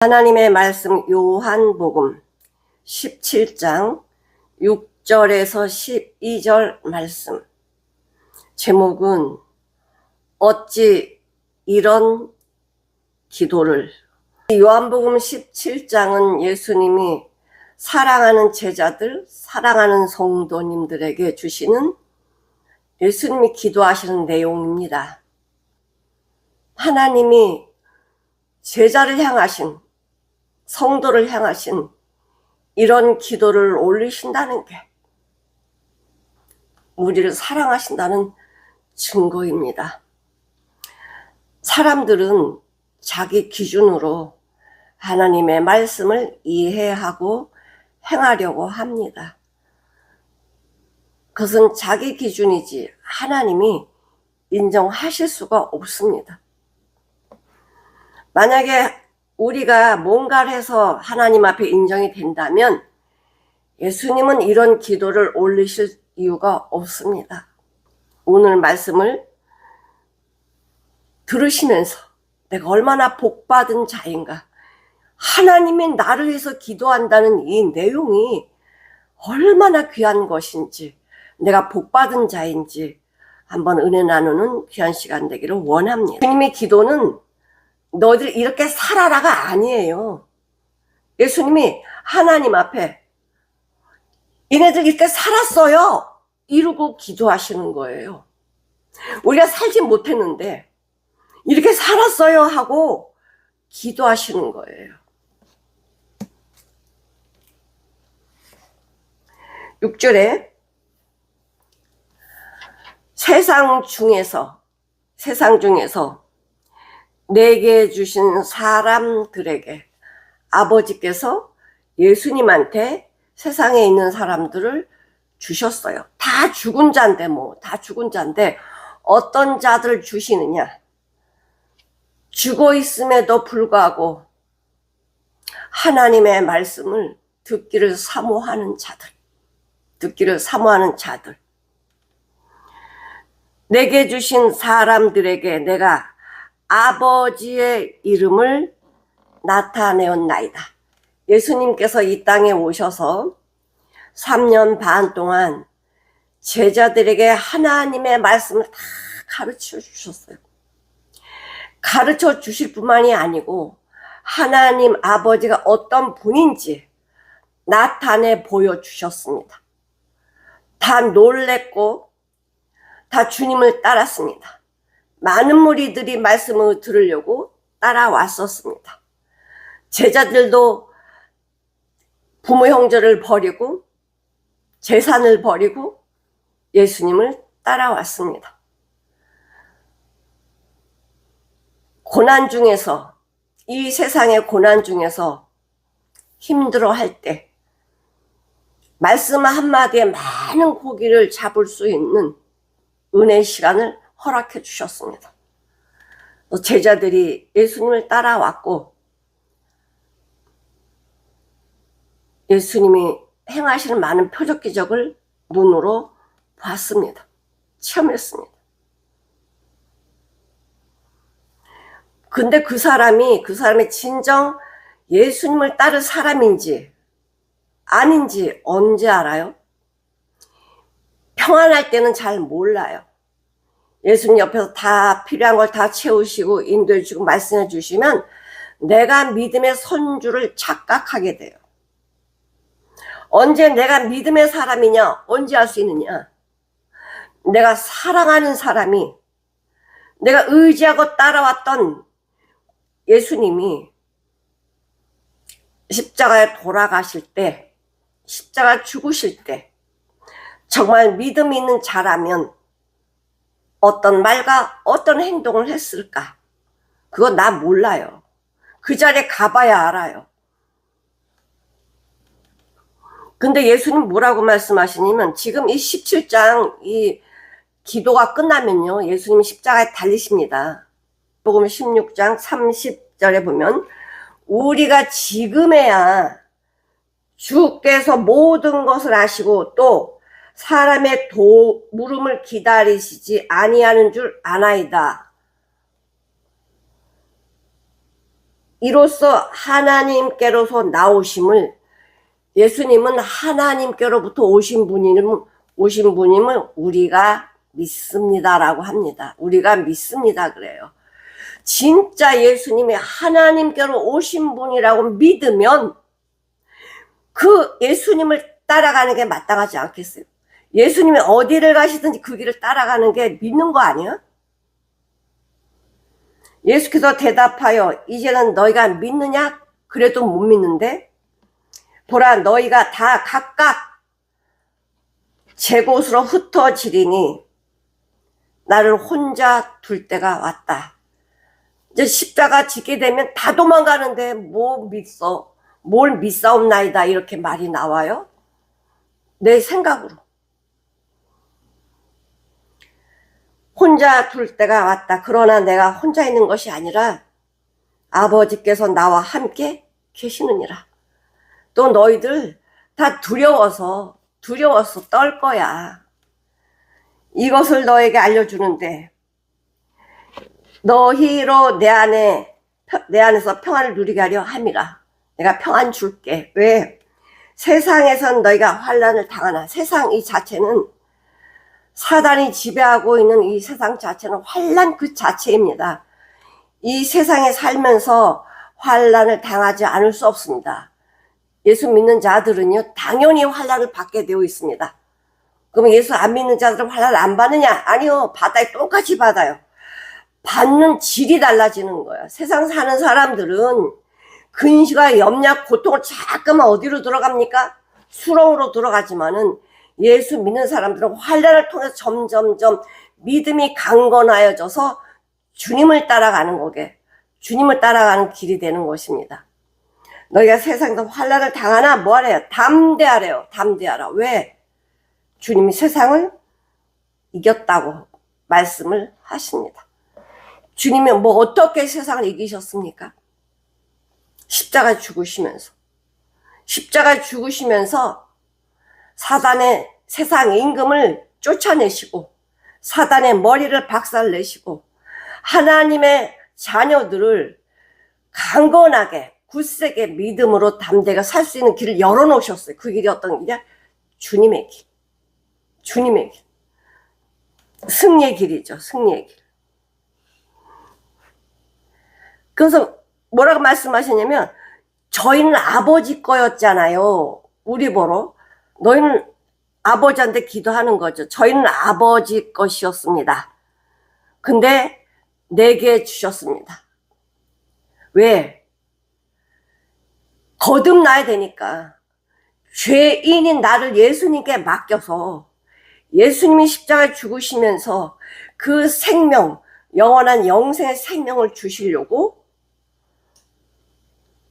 하나님의 말씀 요한복음 17장 6절에서 12절 말씀. 제목은 어찌 이런 기도를. 요한복음 17장은 예수님이 사랑하는 제자들, 사랑하는 성도님들에게 주시는 예수님이 기도하시는 내용입니다. 하나님이 제자를 향하신, 성도를 향하신 이런 기도를 올리신다는 게 우리를 사랑하신다는 증거입니다. 사람들은 자기 기준으로 하나님의 말씀을 이해하고 행하려고 합니다. 그것은 자기 기준이지 하나님이 인정하실 수가 없습니다. 만약에 우리가 뭔가를 해서 하나님 앞에 인정이 된다면 예수님은 이런 기도를 올리실 이유가 없습니다. 오늘 말씀을 들으시면서 내가 얼마나 복받은 자인가, 하나님이 나를 위해서 기도한다는 이 내용이 얼마나 귀한 것인지, 내가 복받은 자인지 한번 은혜 나누는 귀한 시간 되기를 원합니다. 주님의 기도는 너희들 이렇게 살아라가 아니에요. 예수님이 하나님 앞에 얘네들 이렇게 살았어요 이러고 기도하시는 거예요. 우리가 살지 못했는데 이렇게 살았어요 하고 기도하시는 거예요. 6절에 세상 중에서 내게 주신 사람들에게 아버지께서 예수님한테 세상에 있는 사람들을 주셨어요. 다 죽은 자인데 다 죽은 자인데 어떤 자들을 주시느냐? 죽어 있음에도 불구하고 하나님의 말씀을 듣기를 사모하는 자들. 내게 주신 사람들에게 내가 아버지의 이름을 나타내었나이다. 예수님께서 이 땅에 오셔서 3년 반 동안 제자들에게 하나님의 말씀을 다 가르쳐 주셨어요. 가르쳐 주실 뿐만이 아니고 하나님 아버지가 어떤 분인지 나타내 보여주셨습니다. 다 놀랬고 다 주님을 따랐습니다. 많은 무리들이 말씀을 들으려고 따라왔었습니다. 제자들도 부모 형제를 버리고 재산을 버리고 예수님을 따라왔습니다. 고난 중에서, 이 세상의 고난 중에서 힘들어할 때 말씀 한마디에 많은 고기를 잡을 수 있는 은혜의 시간을 허락해 주셨습니다. 제자들이 예수님을 따라왔고 예수님이 행하시는 많은 표적 기적을 눈으로 봤습니다. 체험했습니다. 근데 그 사람이 진정 예수님을 따를 사람인지 아닌지 언제 알아요? 평안할 때는 잘 몰라요. 예수님 옆에서 다 필요한 걸 다 채우시고 인도해 주시고 말씀해 주시면 내가 믿음의 선주를 착각하게 돼요. 언제 내가 믿음의 사람이냐? 언제 알 수 있느냐? 내가 사랑하는 사람이, 내가 의지하고 따라왔던 예수님이 십자가에 돌아가실 때, 십자가 죽으실 때 정말 믿음이 있는 자라면 어떤 말과 어떤 행동을 했을까? 그거 나 몰라요. 그 자리에 가봐야 알아요. 근데 예수님 뭐라고 말씀하시냐면 지금 이 17장 이 기도가 끝나면요, 예수님이 십자가에 달리십니다. 복음 16장 30절에 보면 우리가 지금에야 주께서 모든 것을 아시고 또 사람의 물음을 기다리시지 아니하는 줄 아나이다. 이로써 하나님께로서 나오심을, 예수님은 하나님께로부터 오신 분임을 우리가 믿습니다라고 합니다. 우리가 믿습니다 그래요. 진짜 예수님이 하나님께로 오신 분이라고 믿으면 그 예수님을 따라가는 게 마땅하지 않겠어요? 예수님이 어디를 가시든지 그 길을 따라가는 게 믿는 거 아니야? 예수께서 대답하여 이제는 너희가 믿느냐? 그래도 못 믿는데? 보라, 너희가 다 각각 제 곳으로 흩어지리니 나를 혼자 둘 때가 왔다. 이제 십자가 지게 되면 다 도망가는데 뭘 믿사옵나이다 이렇게 말이 나와요? 내 생각으로. 혼자 둘 때가 왔다. 그러나 내가 혼자 있는 것이 아니라 아버지께서 나와 함께 계시느니라. 또 너희들 다 두려워서 떨 거야. 이것을 너에게 알려주는데 너희로 내 안에서 평안을 누리게 하려 함이라. 내가 평안 줄게. 왜? 세상에선 너희가 환난을 당하나. 세상 이 자체는, 사단이 지배하고 있는 이 세상 자체는 환난 그 자체입니다. 이 세상에 살면서 환난을 당하지 않을 수 없습니다. 예수 믿는 자들은요 당연히 환난을 받게 되어 있습니다. 그럼 예수 안 믿는 자들은 환난을 안 받느냐? 아니요, 받아요. 똑같이 받아요. 받는 질이 달라지는 거예요. 세상 사는 사람들은 근시가 염려 고통을 자꾸만 어디로 들어갑니까? 수렁으로 들어가지만은 예수 믿는 사람들은 환난을 통해서 점점점 믿음이 강건하여져서 주님을 따라가는 거게, 주님을 따라가는 길이 되는 것입니다. 너희가 세상에서 환난을 당하나 뭐하래요? 담대하래요. 담대하라. 왜? 주님이 세상을 이겼다고 말씀을 하십니다. 주님이 뭐 어떻게 세상을 이기셨습니까? 십자가 죽으시면서 사단의 세상 임금을 쫓아내시고 사단의 머리를 박살내시고 하나님의 자녀들을 강건하게 굳세게 믿음으로 담대가 살 수 있는 길을 열어놓으셨어요. 그 길이 어떤 길이야? 주님의 길. 주님의 길. 승리의 길이죠. 승리의 길. 그래서 뭐라고 말씀하시냐면 저희는 아버지 거였잖아요. 우리 보러. 너희는 아버지한테 기도하는 거죠. 저희는 아버지 것이었습니다. 근데 내게 주셨습니다. 왜? 거듭나야 되니까. 죄인인 나를 예수님께 맡겨서 예수님이 십자가에 죽으시면서 그 생명, 영원한 영생의 생명을 주시려고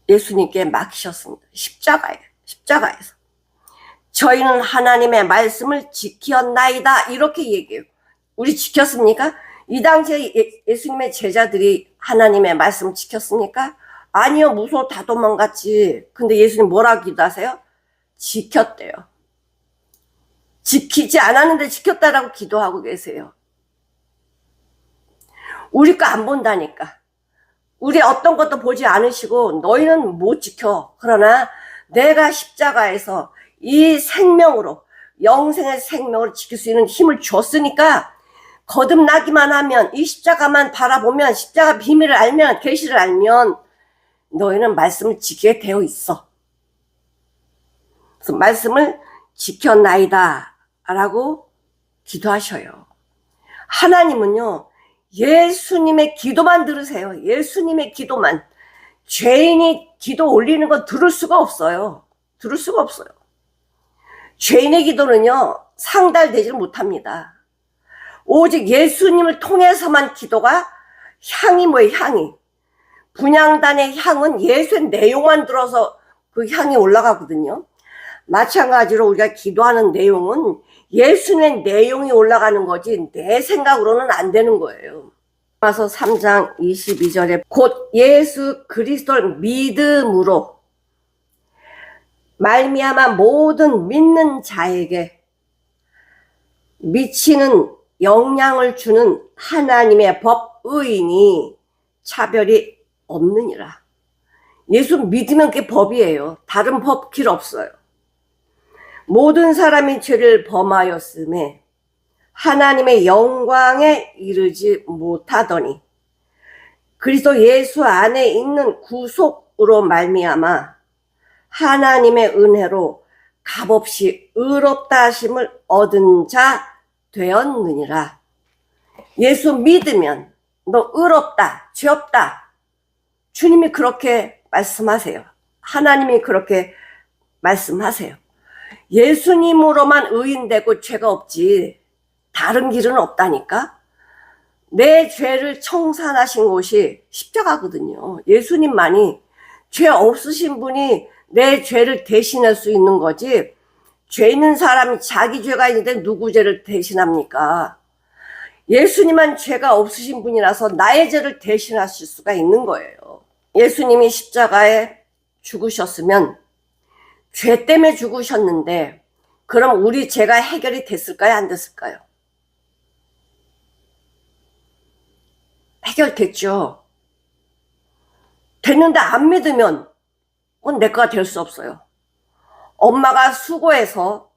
예수님께 맡기셨습니다. 십자가에서. 저희는 하나님의 말씀을 지켰나이다. 이렇게 얘기해요. 우리 지켰습니까? 이 당시에 예수님의 제자들이 하나님의 말씀을 지켰습니까? 아니요, 무서워 다 도망갔지. 근데 예수님 뭐라고 기도하세요? 지켰대요. 지키지 않았는데 지켰다라고 기도하고 계세요. 우리 거 안 본다니까. 우리 어떤 것도 보지 않으시고 너희는 못 지켜. 그러나 내가 십자가에서 이 생명으로, 영생의 생명을 지킬 수 있는 힘을 줬으니까 거듭나기만 하면, 이 십자가만 바라보면, 십자가 비밀을 알면, 계시를 알면 너희는 말씀을 지키게 되어 있어. 그래서 말씀을 지켰나이다 라고 기도하셔요. 하나님은요 예수님의 기도만 들으세요. 예수님의 기도만. 죄인이 기도 올리는 건 들을 수가 없어요. 들을 수가 없어요. 죄인의 기도는요 상달되지 못합니다. 오직 예수님을 통해서만 기도가, 향이 뭐예요? 향이. 분향단의 향은 예수의 내용만 들어서 그 향이 올라가거든요. 마찬가지로 우리가 기도하는 내용은 예수님의 내용이 올라가는 거지 내 생각으로는 안 되는 거예요. 로마서 3장 22절에 곧 예수 그리스도를 믿음으로 말미암아 모든 믿는 자에게 미치는 영향을 주는 하나님의 법 의인이 차별이 없느니라. 예수 믿으면 그게 법이에요. 다른 법 길 없어요. 모든 사람이 죄를 범하였음에 하나님의 영광에 이르지 못하더니 그리스도 예수 안에 있는 구속으로 말미암아 하나님의 은혜로 값없이 의롭다 하심을 얻은 자 되었느니라. 예수 믿으면 너 의롭다, 죄 없다. 주님이 그렇게 말씀하세요. 하나님이 그렇게 말씀하세요. 예수님으로만 의인되고 죄가 없지 다른 길은 없다니까. 내 죄를 청산하신 곳이 십자가거든요. 예수님만이 죄 없으신 분이 내 죄를 대신할 수 있는 거지, 죄 있는 사람이 자기 죄가 있는데 누구 죄를 대신합니까? 예수님만 죄가 없으신 분이라서 나의 죄를 대신하실 수가 있는 거예요. 예수님이 십자가에 죽으셨으면 죄 때문에 죽으셨는데 그럼 우리 죄가 해결이 됐을까요? 안 됐을까요? 해결됐죠. 됐는데 안 믿으면 그건 내 거가 될 수 없어요. 엄마가 수고해서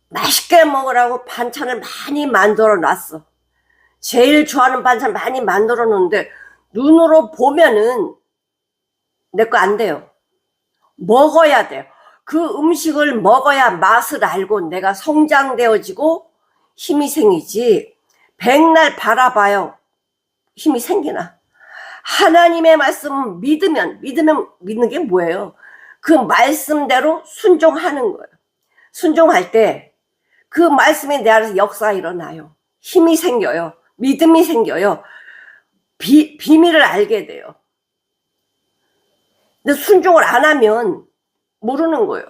맛있게 먹으라고 반찬을 많이 만들어 놨어. 제일 좋아하는 반찬 많이 만들어 놓는데 눈으로 보면은 내 거 안 돼요. 먹어야 돼요. 그 음식을 먹어야 맛을 알고 내가 성장되어지고 힘이 생기지. 백날 바라봐요. 힘이 생기나. 하나님의 말씀 믿으면 믿는 게 뭐예요? 그 말씀대로 순종하는 거예요. 순종할 때 그 말씀이 내 안에서 역사가 일어나요. 힘이 생겨요. 믿음이 생겨요. 비밀을 알게 돼요. 근데 순종을 안 하면 모르는 거예요.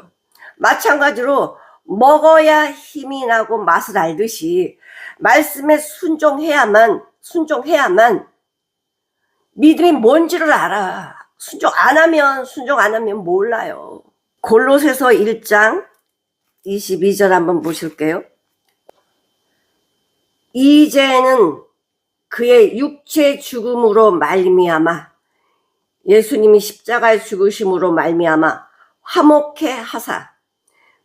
마찬가지로 먹어야 힘이 나고 맛을 알듯이 말씀에 순종해야만 믿음이 뭔지를 알아. 순종 안 하면 몰라요. 골로새서 1장 22절 한번 보실게요. 이제는 그의 육체 죽음으로 말미암아 예수님이 십자가에 죽으심으로 말미암아 화목해 하사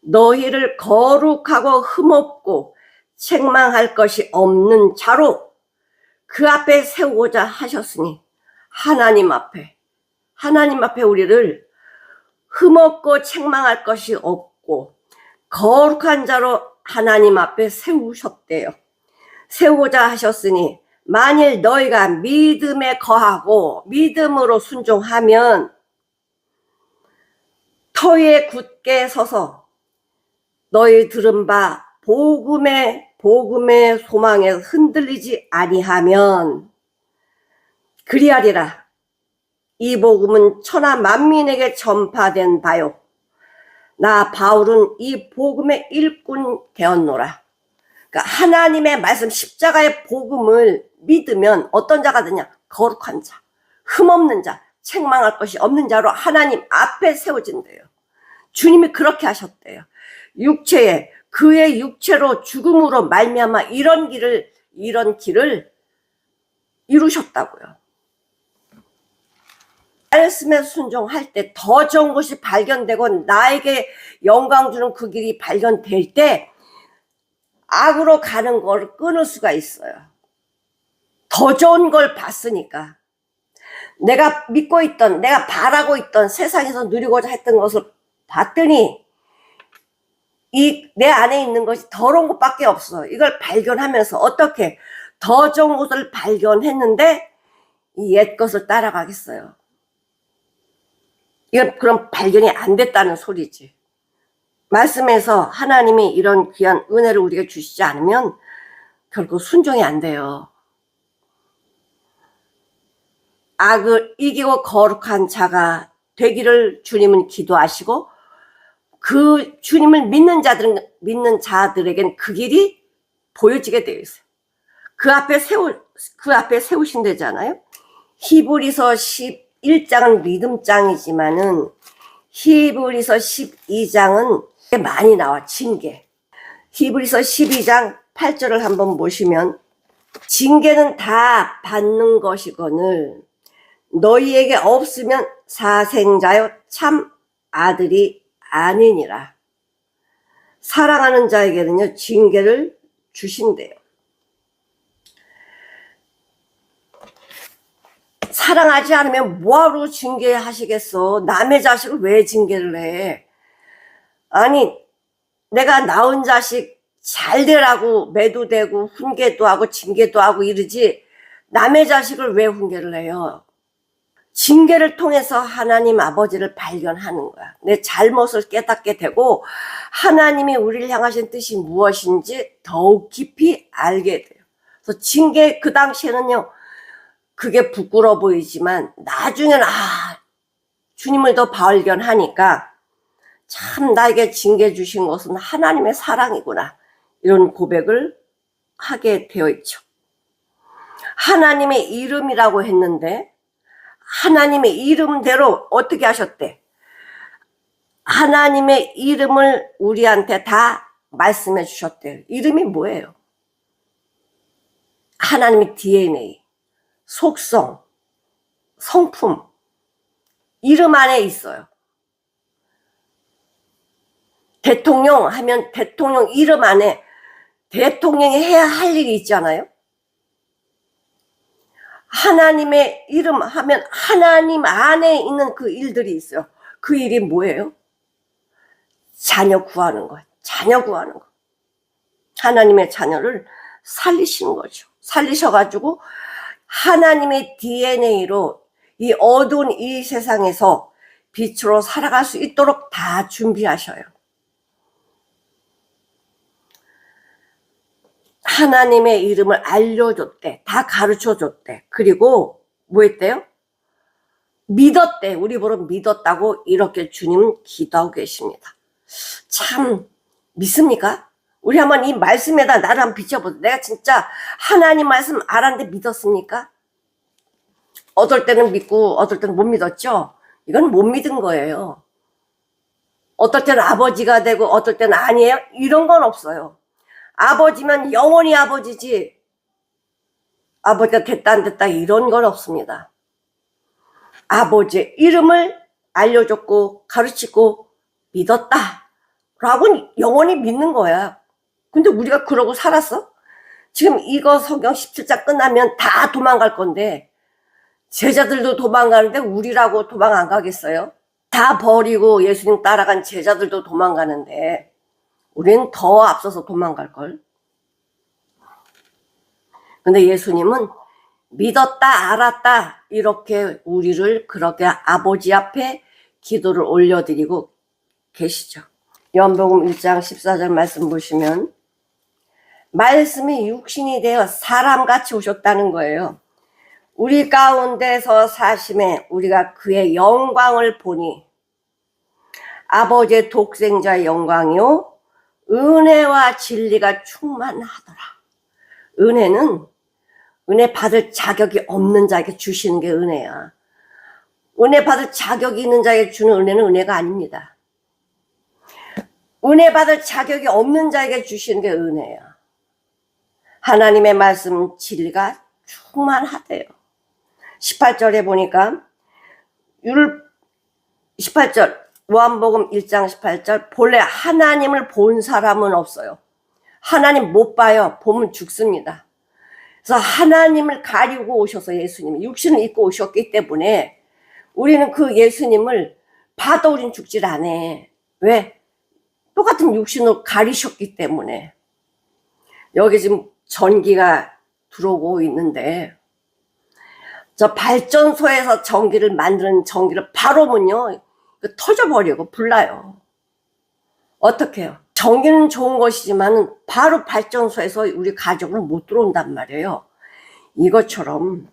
너희를 거룩하고 흠없고 책망할 것이 없는 자로 그 앞에 세우고자 하셨으니 하나님 앞에 우리를 흠없고 책망할 것이 없고 거룩한 자로 하나님 앞에 세우셨대요. 세우고자 하셨으니 만일 너희가 믿음에 거하고 믿음으로 순종하면 터위에 굳게 서서 너희 들은 바 복음의 소망에 흔들리지 아니하면 그리하리라. 이 복음은 천하 만민에게 전파된 바요. 나 바울은 이 복음의 일꾼 되었노라. 그러니까 하나님의 말씀 십자가의 복음을 믿으면 어떤 자가 되냐? 거룩한 자, 흠없는 자, 책망할 것이 없는 자로 하나님 앞에 세워진대요. 주님이 그렇게 하셨대요. 그의 육체로 죽음으로 말미암아 이런 길을 이루셨다고요. 말씀에 순종할 때 더 좋은 것이 발견되고 나에게 영광 주는 그 길이 발견될 때 악으로 가는 걸 끊을 수가 있어요. 더 좋은 걸 봤으니까. 내가 믿고 있던, 내가 바라고 있던, 세상에서 누리고자 했던 것을 봤더니 내 안에 있는 것이 더러운 것밖에 없어. 이걸 발견하면서 어떻게 더 좋은 것을 발견했는데 이 옛 것을 따라가겠어요. 이건 그럼 발견이 안 됐다는 소리지. 말씀에서 하나님이 이런 귀한 은혜를 우리에게 주시지 않으면 결국 순종이 안 돼요. 악을 이기고 거룩한 자가 되기를 주님은 기도하시고 그 주님을 믿는 자들에겐 그 길이 보여지게 되어 있어요. 그 앞에 세우신대잖아요. 히브리서 11장은 믿음장이지만은 히브리서 12장은 많이 나와. 징계. 히브리서 12장 8절을 한번 보시면 징계는 다 받는 것이거늘 너희에게 없으면 사생자여 참 아들이 아니니라. 사랑하는 자에게는요 징계를 주신대요. 사랑하지 않으면 뭐하러 징계하시겠어? 남의 자식을 왜 징계를 해? 아니 내가 낳은 자식 잘 되라고 매도 되고 훈계도 하고 징계도 하고 이러지 남의 자식을 왜 훈계를 해요? 징계를 통해서 하나님 아버지를 발견하는 거야. 내 잘못을 깨닫게 되고 하나님이 우리를 향하신 뜻이 무엇인지 더욱 깊이 알게 돼요. 그래서 징계 그 당시에는요 그게 부끄러워 보이지만 나중에는 주님을 더 발견하니까 참 나에게 징계 주신 것은 하나님의 사랑이구나 이런 고백을 하게 되어 있죠. 하나님의 이름이라고 했는데 하나님의 이름대로 어떻게 하셨대? 하나님의 이름을 우리한테 다 말씀해 주셨대요. 이름이 뭐예요? 하나님의 DNA, 속성, 성품, 이름 안에 있어요. 대통령 하면 대통령 이름 안에 대통령이 해야 할 일이 있잖아요. 하나님의 이름 하면 하나님 안에 있는 그 일들이 있어요. 그 일이 뭐예요? 자녀 구하는 거예요. 자녀 구하는 거. 하나님의 자녀를 살리시는 거죠. 살리셔가지고 하나님의 DNA로 이 어두운 이 세상에서 빛으로 살아갈 수 있도록 다 준비하셔요. 하나님의 이름을 알려줬대. 다 가르쳐줬대. 그리고 뭐 했대요? 믿었대. 우리 보러 믿었다고 이렇게 주님은 기도하고 계십니다. 참 믿습니까? 우리 한번 이 말씀에다 나를 한번 비춰보세요. 내가 진짜 하나님 말씀 알았는데 믿었습니까? 어떨 때는 믿고 어떨 때는 못 믿었죠? 이건 못 믿은 거예요. 어떨 때는 아버지가 되고 어떨 때는 아니에요? 이런 건 없어요. 아버지면 영원히 아버지지 아버지가 됐다 안 됐다 이런 건 없습니다. 아버지의 이름을 알려줬고 가르치고 믿었다 라고 영원히 믿는 거야. 근데 우리가 그러고 살았어? 지금 이거 성경 17장 끝나면 다 도망갈 건데 제자들도 도망가는데 우리라고 도망 안 가겠어요? 다 버리고 예수님 따라간 제자들도 도망가는데 우리는 더 앞서서 도망갈걸. 근데 예수님은 믿었다 알았다 이렇게 우리를 그렇게 아버지 앞에 기도를 올려드리고 계시죠. 요한복음 1장 14절 말씀 보시면 말씀이 육신이 되어 사람같이 오셨다는 거예요. 우리 가운데서 사심에 우리가 그의 영광을 보니 아버지의 독생자의 영광이요 은혜와 진리가 충만하더라. 은혜는 은혜 받을 자격이 없는 자에게 주시는 게 은혜야. 은혜 받을 자격이 있는 자에게 주는 은혜는 은혜가 아닙니다. 은혜 받을 자격이 없는 자에게 주시는 게 은혜야. 하나님의 말씀 진리가 충만하대요. 18절에 보니까 18절 요한복음 1장 18절 본래 하나님을 본 사람은 없어요. 하나님 못 봐요. 보면 죽습니다. 그래서 하나님을 가리고 오셔서 예수님이 육신을 입고 오셨기 때문에 우리는 그 예수님을 봐도 우린 죽질 않아. 왜? 똑같은 육신으로 가리셨기 때문에. 여기 지금 전기가 들어오고 있는데 저 발전소에서 전기를 만드는 전기를 바로 보면요 터져버리고 불나요. 어떻게 해요? 전기는 좋은 것이지만 바로 발전소에서 우리 가족은 못 들어온단 말이에요. 이것처럼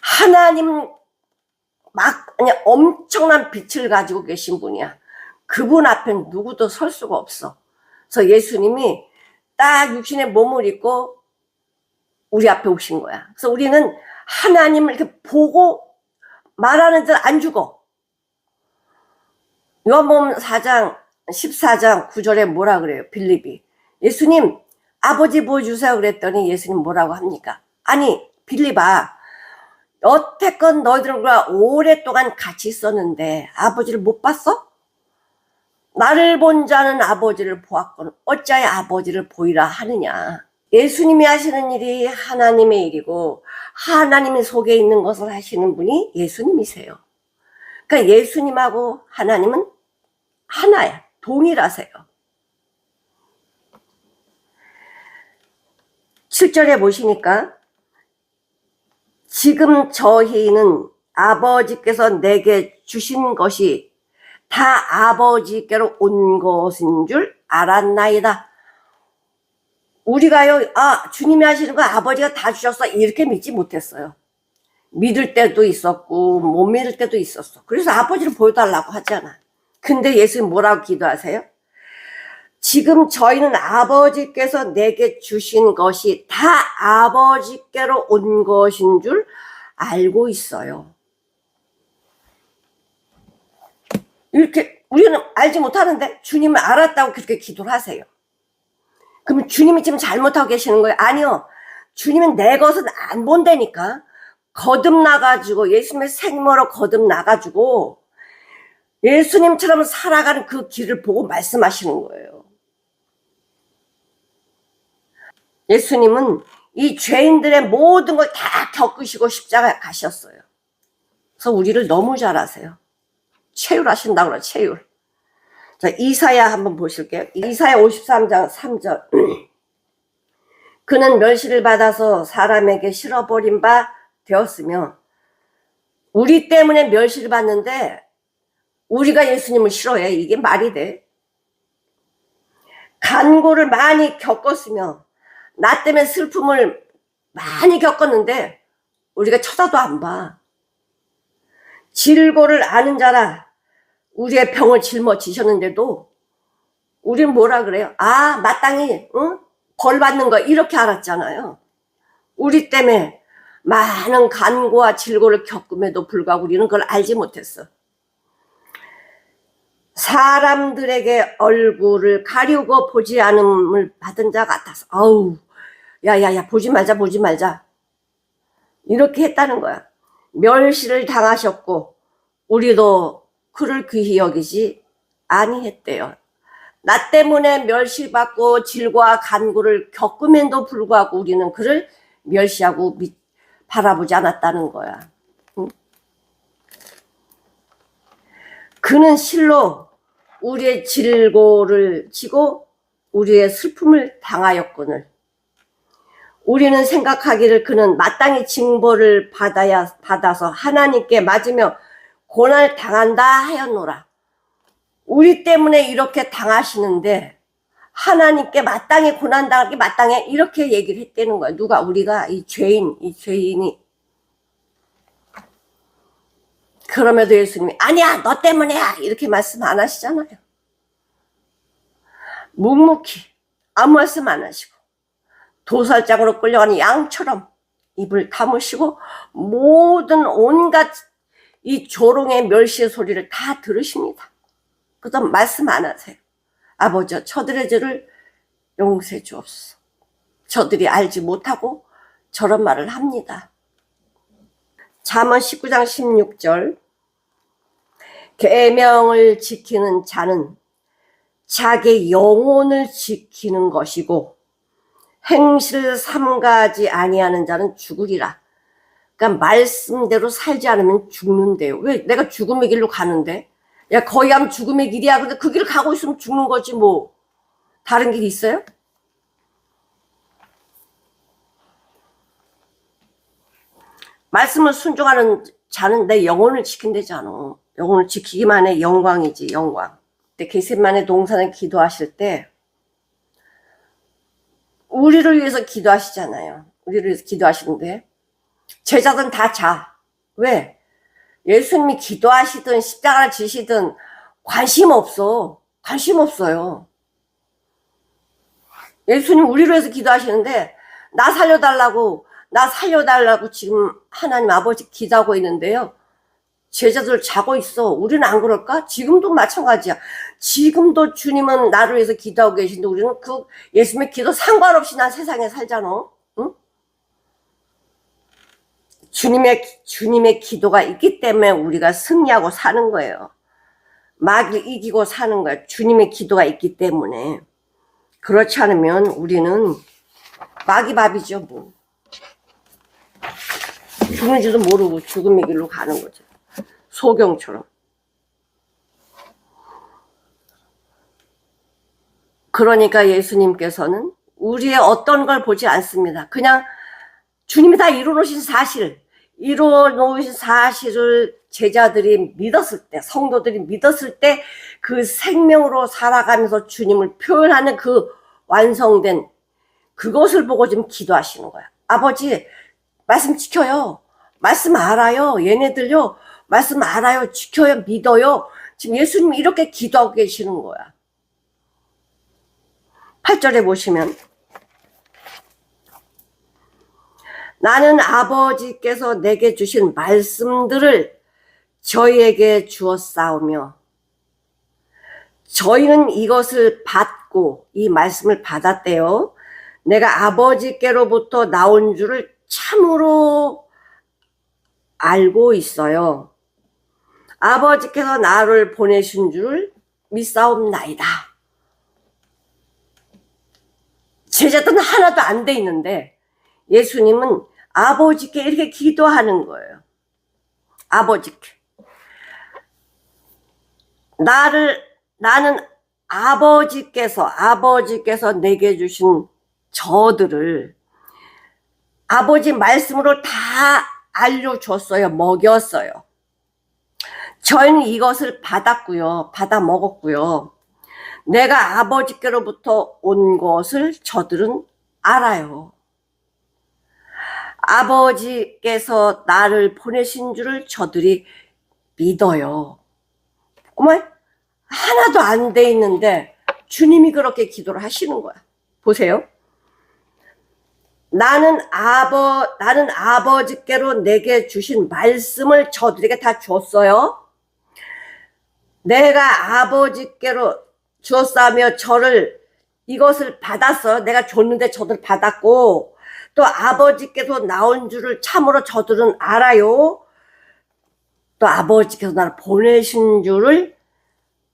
하나님 그냥 엄청난 빛을 가지고 계신 분이야. 그분 앞엔 누구도 설 수가 없어. 그래서 예수님이 딱 육신의 몸을 입고 우리 앞에 오신 거야. 그래서 우리는 하나님을 이렇게 보고 말하는 데 안 죽어. 요한복음 4장 14장 9절에 뭐라 그래요? 빌립이 예수님 아버지 보여주세요 그랬더니 예수님 뭐라고 합니까? 아니 빌립아 여태껏 너희들과 오랫동안 같이 있었는데 아버지를 못 봤어? 나를 본 자는 아버지를 보았거늘 어찌하여 아버지를 보이라 하느냐. 예수님이 하시는 일이 하나님의 일이고 하나님의 속에 있는 것을 하시는 분이 예수님이세요. 그러니까 예수님하고 하나님은 하나야. 동일하세요. 7절에 보시니까 지금 저희는 아버지께서 내게 주신 것이 다 아버지께로 온 것인 줄 알았나이다. 우리가요, 주님이 하시는 거 아버지가 다 주셨어 이렇게 믿지 못했어요. 믿을 때도 있었고 못 믿을 때도 있었어. 그래서 아버지를 보여달라고 하잖아. 근데 예수님 뭐라고 기도하세요? 지금 저희는 아버지께서 내게 주신 것이 다 아버지께로 온 것인 줄 알고 있어요. 이렇게 우리는 알지 못하는데 주님을 알았다고 그렇게 기도를 하세요. 그러면 주님이 지금 잘못하고 계시는 거예요? 아니요. 주님은 내 것은 안 본다니까. 거듭나가지고 예수님의 생명으로 거듭나가지고 예수님처럼 살아가는 그 길을 보고 말씀하시는 거예요. 예수님은 이 죄인들의 모든 걸 다 겪으시고 십자가에 가셨어요. 그래서 우리를 너무 잘 아세요. 체휼하신다고 그래요. 체휼. 자, 이사야 한번 보실게요. 이사야 53장 3절. 그는 멸시를 받아서 사람에게 실어버린 바 되었으며 우리 때문에 멸시를 받는데 우리가 예수님을 싫어해. 이게 말이 돼? 간고를 많이 겪었으며 나 때문에 슬픔을 많이 겪었는데 우리가 쳐다도 안 봐. 질고를 아는 자라 우리의 병을 짊어지셨는데도 우리는 뭐라 그래요? 마땅히 벌 받는 거 이렇게 알았잖아요. 우리 때문에 많은 간고와 질고를 겪음에도 불구하고 우리는 그걸 알지 못했어. 사람들에게 얼굴을 가리우고 보지 않음을 받은 자 같아서 야야야 보지 말자 이렇게 했다는 거야. 멸시를 당하셨고 우리도 그를 귀히 여기지 아니했대요. 나 때문에 멸시받고 질과 간구를 겪음에도 불구하고 우리는 그를 멸시하고 바라보지 않았다는 거야. 그는 실로 우리의 질고를 지고 우리의 슬픔을 당하였거늘 우리는 생각하기를 그는 마땅히 징벌을 받아서 하나님께 맞으며 고난을 당한다 하였노라. 우리 때문에 이렇게 당하시는데 하나님께 마땅히 고난당하기 마땅해 이렇게 얘기를 했다는 거야. 누가? 우리가 이 죄인이. 그럼에도 예수님이 아니야 너 때문이야 이렇게 말씀 안 하시잖아요. 묵묵히 아무 말씀 안 하시고 도살장으로 끌려가는 양처럼 입을 다무시고 모든 온갖 이 조롱의 멸시의 소리를 다 들으십니다. 그래서 말씀 안 하세요. 아버지 저들의 죄를 용서해 주옵소서. 저들이 알지 못하고 저런 말을 합니다. 잠언 19장 16절 계명을 지키는 자는 자기 영혼을 지키는 것이고 행실 삼가지 아니하는 자는 죽으리라. 그러니까 말씀대로 살지 않으면 죽는데요. 왜? 내가 죽음의 길로 가는데 야 거기 가면 죽음의 길이야. 근데 그 길을 가고 있으면 죽는 거지 뭐 다른 길이 있어요? 말씀을 순종하는 자는 내 영혼을 지킨다잖아. 영혼을 지키기만 해 영광이지 영광. 근데 겟세마네 동산에 기도하실 때 우리를 위해서 기도하시잖아요. 우리를 위해서 기도하시는데 제자들은 다 자. 왜? 예수님이 기도하시든 십자가를 지시든 관심 없어. 관심 없어요. 예수님 우리를 위해서 기도하시는데 나 살려달라고 지금 하나님 아버지 기도하고 있는데요. 제자들 자고 있어. 우리는 안 그럴까? 지금도 마찬가지야. 지금도 주님은 나를 위해서 기도하고 계신데 우리는 그 예수님의 기도 상관없이 난 세상에 살잖아. 응? 주님의 기도가 있기 때문에 우리가 승리하고 사는 거예요. 마귀를 이기고 사는 거예요. 주님의 기도가 있기 때문에. 그렇지 않으면 우리는 마귀밥이죠, 뭐. 죽는지도 모르고 죽음의 길로 가는 거죠. 소경처럼. 그러니까 예수님께서는 우리의 어떤 걸 보지 않습니다. 그냥 주님이 다 이루어놓으신 사실을 제자들이 믿었을 때, 성도들이 믿었을 때 그 생명으로 살아가면서 주님을 표현하는 그 완성된 그것을 보고 지금 기도하시는 거야. 아버지, 말씀 지켜요. 말씀 알아요. 얘네들요. 말씀 알아요. 지켜요. 믿어요. 지금 예수님이 이렇게 기도하고 계시는 거야. 8절에 보시면 나는 아버지께서 내게 주신 말씀들을 저희에게 주었사오며 저희는 이것을 받고 이 말씀을 받았대요. 내가 아버지께로부터 나온 줄을 참으로 알고 있어요. 아버지께서 나를 보내신 줄을 믿사옵나이다. 제자들은 하나도 안 돼 있는데 예수님은 아버지께 이렇게 기도하는 거예요. 아버지께. 나는 아버지께서 내게 주신 저들을 아버지 말씀으로 다 알려줬어요. 먹였어요. 저희는 이것을 받았고요. 받아 먹었고요. 내가 아버지께로부터 온 것을 저들은 알아요. 아버지께서 나를 보내신 줄을 저들이 믿어요. 어머, 하나도 안 돼 있는데 주님이 그렇게 기도를 하시는 거야. 보세요. 나는 아버지께로 내게 주신 말씀을 저들에게 다 줬어요. 내가 아버지께로 주었사며 저를 이것을 받았어요. 내가 줬는데 저들 받았고 또 아버지께서 나온 줄을 참으로 저들은 알아요. 또 아버지께서 나를 보내신 줄을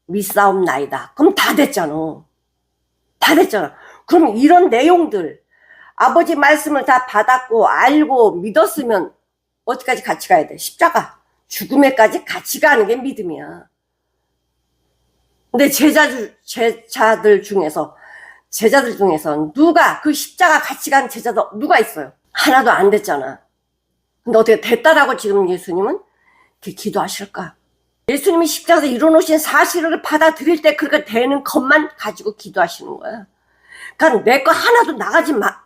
믿사옵나이다. 그럼 다 됐잖아. 다 됐잖아. 그럼 이런 내용들 아버지 말씀을 다 받았고 알고 믿었으면 어디까지 같이 가야 돼? 십자가 죽음에까지 같이 가는 게 믿음이야. 근데 제자들 중에서 누가 그 십자가 같이 간 제자들 누가 있어요? 하나도 안 됐잖아. 근데 어떻게 됐다라고 지금 예수님은 이렇게 기도하실까? 예수님이 십자가에서 이뤄놓으신 사실을 받아들일 때 그렇게 되는 것만 가지고 기도하시는 거야. 그러니까 내 거 하나도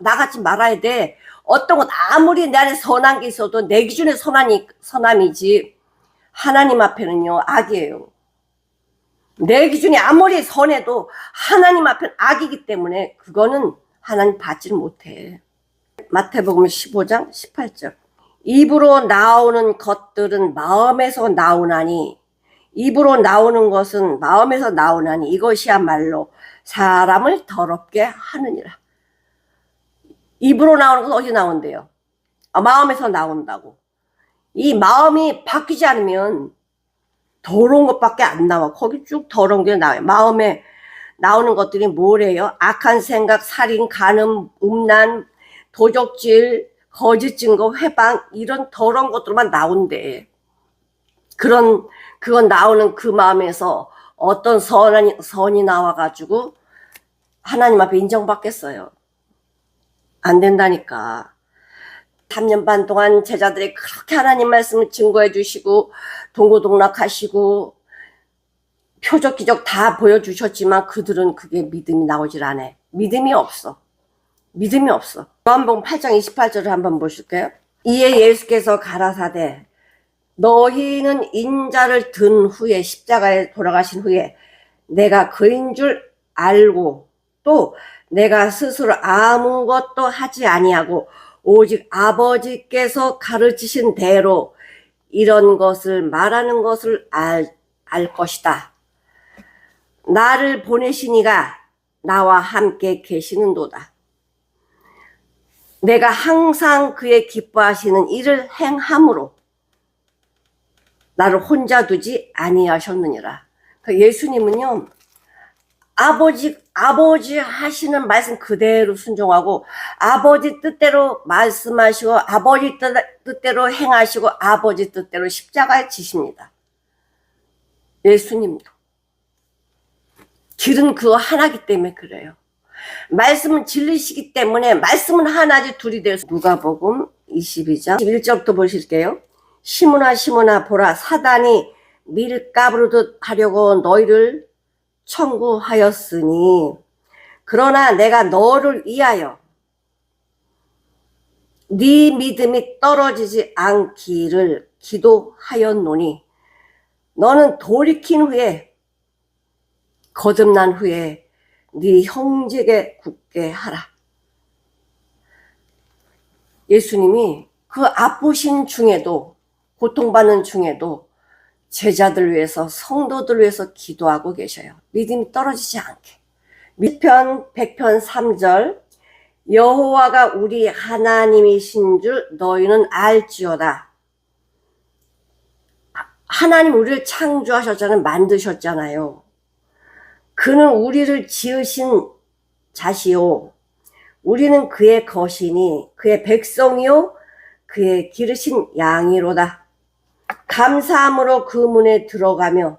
나가지 말아야 돼. 어떤 것 아무리 내 안에 선한 게 있어도 내 기준에 선함이지 하나님 앞에는요 악이에요. 내 기준이 아무리 선해도 하나님 앞엔 악이기 때문에 그거는 하나님 받지를 못해. 마태복음 15장 18절. 입으로 나오는 것들은 마음에서 나오나니 입으로 나오는 것은 마음에서 나오나니 이것이야말로 사람을 더럽게 하느니라. 입으로 나오는 건 어디 나온대요? 마음에서 나온다고. 이 마음이 바뀌지 않으면 더러운 것밖에 안 나와. 거기 쭉 더러운 게 나와요. 마음에 나오는 것들이 뭐래요? 악한 생각, 살인, 간음, 음란, 도적질, 거짓 증거, 회방 이런 더러운 것들만 나온대. 그건 나오는 그 마음에서 어떤 선이 나와가지고 하나님 앞에 인정받겠어요? 안 된다니까. 3년 반 동안 제자들이 그렇게 하나님 말씀을 증거해 주시고 동고동락하시고 표적 기적 다 보여주셨지만 그들은 그게 믿음이 나오질 않아. 믿음이 없어. 요한복음 8장 28절을 한번 보실게요. 이에 예수께서 가라사대 너희는 인자를 든 후에 십자가에 돌아가신 후에 내가 그인 줄 알고 또 내가 스스로 아무것도 하지 아니하고 오직 아버지께서 가르치신 대로 이런 것을 말하는 것을 알 것이다. 나를 보내신 이가 나와 함께 계시는도다. 내가 항상 그의 기뻐하시는 일을 행함으로 나를 혼자 두지 아니하셨느니라. 예수님은요, 아버지 하시는 말씀 그대로 순종하고, 아버지 뜻대로 말씀하시고, 아버지 뜻대로 행하시고, 아버지 뜻대로 십자가에 지십니다. 예수님도. 길은 그거 하나기 때문에 그래요. 말씀은 진리시기 때문에, 말씀은 하나지 둘이 되어서. 누가복음 22장 1절부터 보실게요. 시몬아 보라, 사단이 밀가부르듯 하려고 너희를 청구하였으니 그러나 내가 너를 위하여 네 믿음이 떨어지지 않기를 기도하였노니 너는 돌이킨 후에 거듭난 후에 네 형제에게 굳게 하라. 예수님이 그 아프신 중에도, 고통받는 중에도 제자들 위해서, 성도들 위해서 기도하고 계셔요. 믿음이 떨어지지 않게. 시편 100편 3절, 여호와가 우리 하나님이신 줄 너희는 알지어다. 하나님 우리를 창조하셨잖아요. 만드셨잖아요. 그는 우리를 지으신 자시요, 우리는 그의 것이니 그의 백성이요 그의 기르신 양이로다. 감사함으로 그 문에 들어가며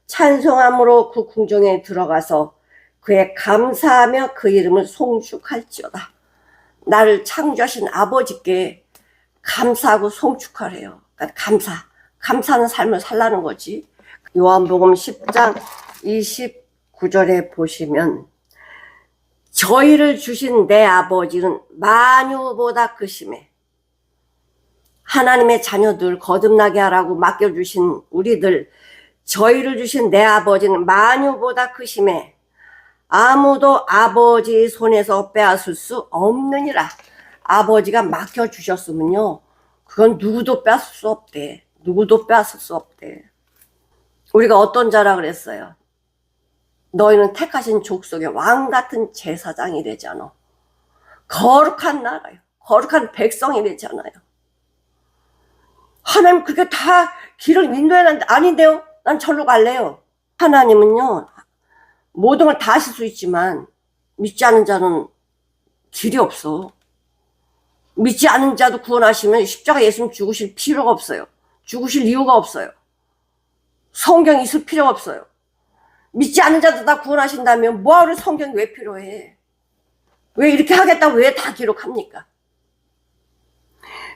찬송함으로 그 궁정에 들어가서 그의 감사하며 그 이름을 송축할지어다. 나를 창조하신 아버지께 감사하고 송축하래요. 그러니까 감사하는 삶을 살라는 거지. 요한복음 10장 29절에 보시면 저희를 주신 내 아버지는 만유보다 크심에, 하나님의 자녀들 거듭나게 하라고 맡겨주신 우리들, 저희를 주신 내 아버지는 만유보다 크심에 아무도 아버지 손에서 빼앗을 수 없느니라. 아버지가 맡겨주셨으면요, 그건 누구도 빼앗을 수 없대. 누구도 빼앗을 수 없대. 우리가 어떤 자라 그랬어요? 너희는 택하신 족속의 왕같은 제사장이 되잖아. 거룩한 나라요. 거룩한 백성이 되잖아요. 하나님 그게 다 길을 인도해야 하는데, 아닌데요? 난 절로 갈래요. 하나님은요, 모든 걸 다 하실 수 있지만 믿지 않은 자는 길이 없어. 믿지 않은 자도 구원하시면 십자가 예수님 죽으실 필요가 없어요. 죽으실 이유가 없어요. 성경이 있을 필요가 없어요. 믿지 않는 자도 다 구원하신다면 뭐하러 성경이 왜 필요해? 왜 이렇게 하겠다고 왜 다 기록합니까?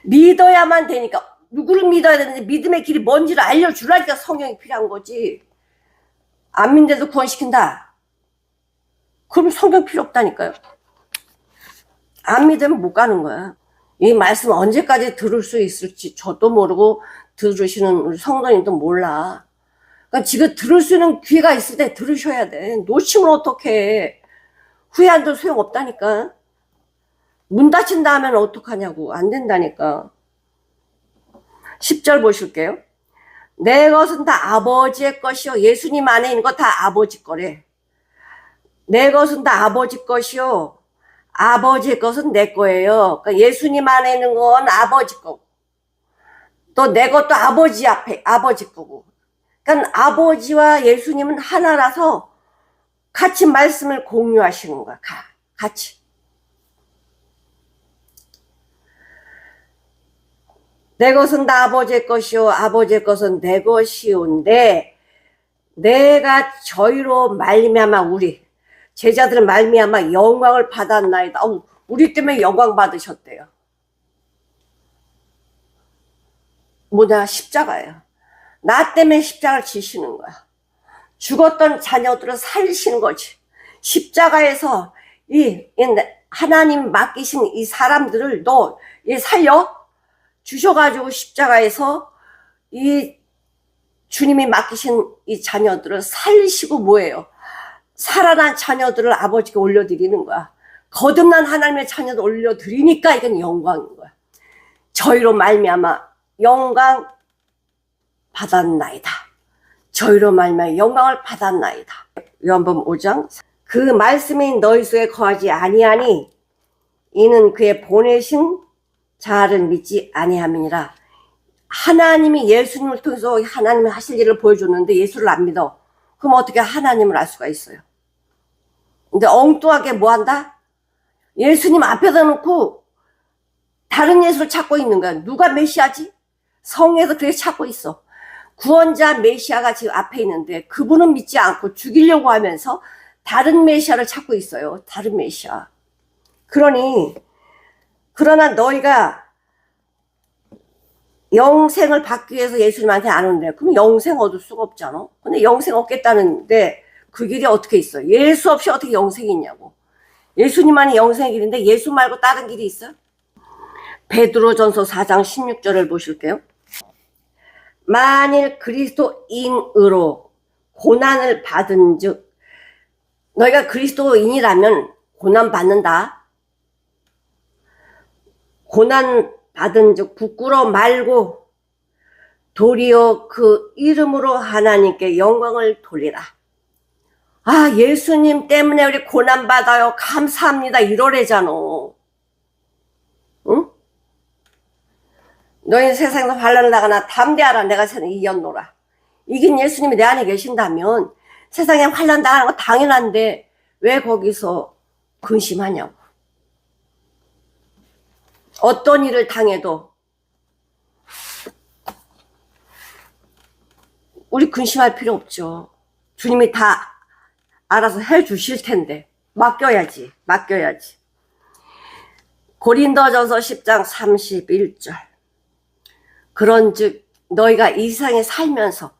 믿어야만 되니까. 누구를 믿어야 되는데 믿음의 길이 뭔지를 알려주라니까 성경이 필요한 거지. 안 믿는데도 구원시킨다. 그럼 성경 필요 없다니까요. 안 믿으면 못 가는 거야. 이 말씀 언제까지 들을 수 있을지 저도 모르고 들으시는 우리 성도님도 몰라. 그러니까 지금 들을 수 있는 기회가 있을 때 들으셔야 돼. 놓치면 어떡해. 후회한도 소용없다니까. 문 닫힌 다음에는 어떡하냐고. 안 된다니까. 10절 보실게요. 내 것은 다 아버지의 것이요. 예수님 안에 있는 거 다 아버지 거래. 내 것은 다 아버지 것이요. 아버지의 것은 내 거예요. 그러니까 예수님 안에 있는 건 아버지 거고, 또 내 것도 아버지 앞에 아버지 거고. 그러니까 아버지와 예수님은 하나라서 같이 말씀을 공유하시는 거야. 같이. 내 것은 다 아버지의 것이요 아버지의 것은 내 것이온데 내가 저희로 말미암아 우리 제자들은 말미암아 영광을 받았나이다. 우리 때문에 영광 받으셨대요. 뭐냐? 십자가예요. 나 때문에 십자가를 지시는 거야. 죽었던 자녀들을 살리시는 거지. 십자가에서 이 하나님 맡기신 이 사람들을 너 살려 주셔가지고 십자가에서 이 주님이 맡기신 이 자녀들을 살리시고 뭐예요? 살아난 자녀들을 아버지께 올려드리는 거야. 거듭난 하나님의 자녀들 올려드리니까 이건 영광인 거야. 저희로 말미암아 영광 받았나이다. 저희로 말미암아 영광을 받았나이다. 요한복음 5장 그 말씀이 너희 속에 거하지 아니하니 이는 그의 보내신 자를 믿지 아니함이니라. 하나님이 예수님을 통해서 하나님이 하실 일을 보여줬는데 예수를 안 믿어. 그럼 어떻게 하나님을 알 수가 있어요? 근데 엉뚱하게 뭐 한다? 예수님 앞에다 놓고 다른 예수를 찾고 있는 거야. 누가 메시아지? 성에서 그렇게 찾고 있어. 구원자 메시아가 지금 앞에 있는데 그분은 믿지 않고 죽이려고 하면서 다른 메시아를 찾고 있어요. 다른 메시아. 그러나 너희가 영생을 받기 위해서 예수님한테 안 온대. 그럼 영생 얻을 수가 없잖아. 근데 영생 얻겠다는데 그 길이 어떻게 있어? 예수 없이 어떻게 영생이 있냐고. 예수님만이 영생의 길인데 예수 말고 다른 길이 있어? 베드로전서 4장 16절을 보실게요. 만일 그리스도인으로 고난을 받은 즉, 너희가 그리스도인이라면 고난 받는다. 고난 받은 즉 부끄러 말고 도리어 그 이름으로 하나님께 영광을 돌리라. 아, 예수님 때문에 우리 고난 받아요. 감사합니다. 이러래잖아. 응? 너희 세상에서 환난을 나가나 담대하라. 내가 세상에 이겼노라. 이긴 예수님이 내 안에 계신다면 세상에 환난 당하는 거 당연한데 왜 거기서 근심하냐고. 어떤 일을 당해도 우리 근심할 필요 없죠. 주님이 다 알아서 해 주실 텐데 맡겨야지. 고린도전서 10장 31절. 그런즉 너희가 이 세상에 살면서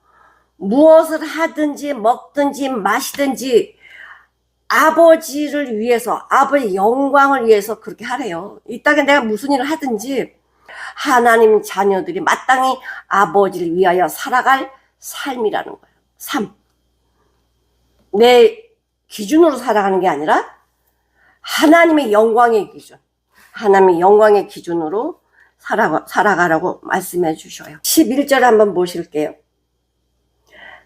무엇을 하든지 먹든지 마시든지 아버지를 위해서, 아버지 영광을 위해서 그렇게 하래요. 이 땅에 내가 무슨 일을 하든지 하나님 자녀들이 마땅히 아버지를 위하여 살아갈 삶이라는 거예요. 삶. 내 기준으로 살아가는 게 아니라 하나님의 영광의 기준, 하나님의 영광의 기준으로 살아가라고 말씀해 주셔요. 11절 한번 보실게요.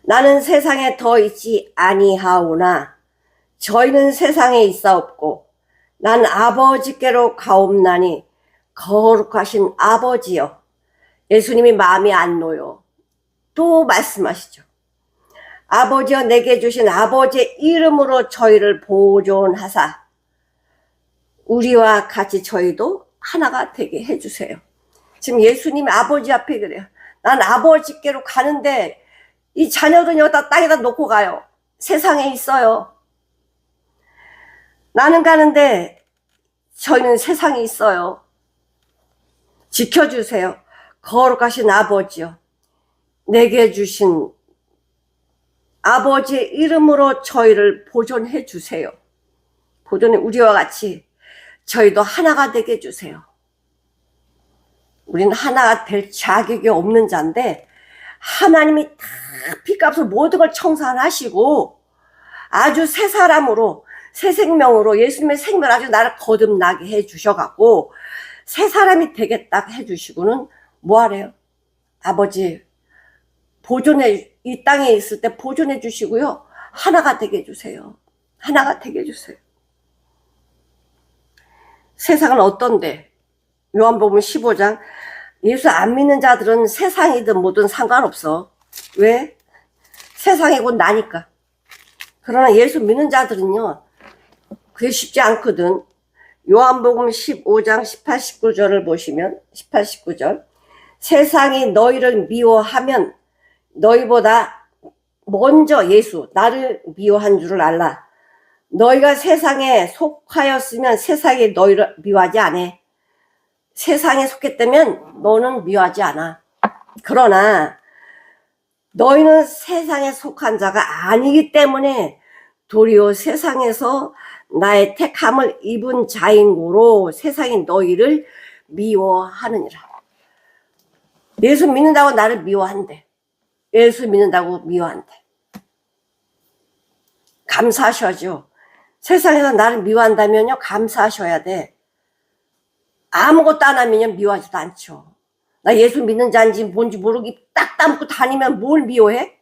나는 세상에 더 있지 아니하오나 저희는 세상에 있사옵고 난 아버지께로 가옵나니 거룩하신 아버지여. 예수님이 마음이 안 놓여. 또 말씀하시죠. 아버지여 내게 주신 아버지의 이름으로 저희를 보존하사 우리와 같이 저희도 하나가 되게 해주세요. 지금 예수님이 아버지 앞에 그래요. 난 아버지께로 가는데 이 자녀들은 여기다 땅에다 놓고 가요. 세상에 있어요. 나는 가는데 저희는 세상에 있어요. 지켜주세요. 거룩하신 아버지요. 내게 주신 아버지의 이름으로 저희를 보존해 주세요. 보존해 우리와 같이 저희도 하나가 되게 해주세요. 우리는 하나가 될 자격이 없는 자인데 하나님이 다 피값으로 모든 걸 청산하시고 아주 새 사람으로 새 생명으로 예수님의 생명을 아주 나를 거듭나게 해주셔갖고 새 사람이 되겠다 해주시고는 뭐하래요? 아버지 보존해 이 땅에 있을 때 보존해 주시고요. 하나가 되게 해주세요. 하나가 되게 해주세요. 세상은 어떤데? 요한복음 15장 예수 안 믿는 자들은 세상이든 뭐든 상관없어. 왜? 세상이 곧 나니까. 그러나 예수 믿는 자들은요. 그게 쉽지 않거든. 요한복음 15장 18, 19절을 보시면 18, 19절 세상이 너희를 미워하면 너희보다 먼저 예수 나를 미워한 줄을 알라. 너희가 세상에 속하였으면 세상이 너희를 미워하지 않아. 세상에 속했다면 너는 미워하지 않아. 그러나 너희는 세상에 속한 자가 아니기 때문에 도리어 세상에서 나의 택함을 입은 자인 고로 세상이 너희를 미워하느니라. 예수 믿는다고 나를 미워한대. 예수 믿는다고 미워한대. 감사하셔야죠. 세상에서 나를 미워한다면요 감사하셔야 돼. 아무것도 안 하면 미워하지도 않죠. 나 예수 믿는 자인지 뭔지 모르기 딱 담고 다니면 뭘 미워해?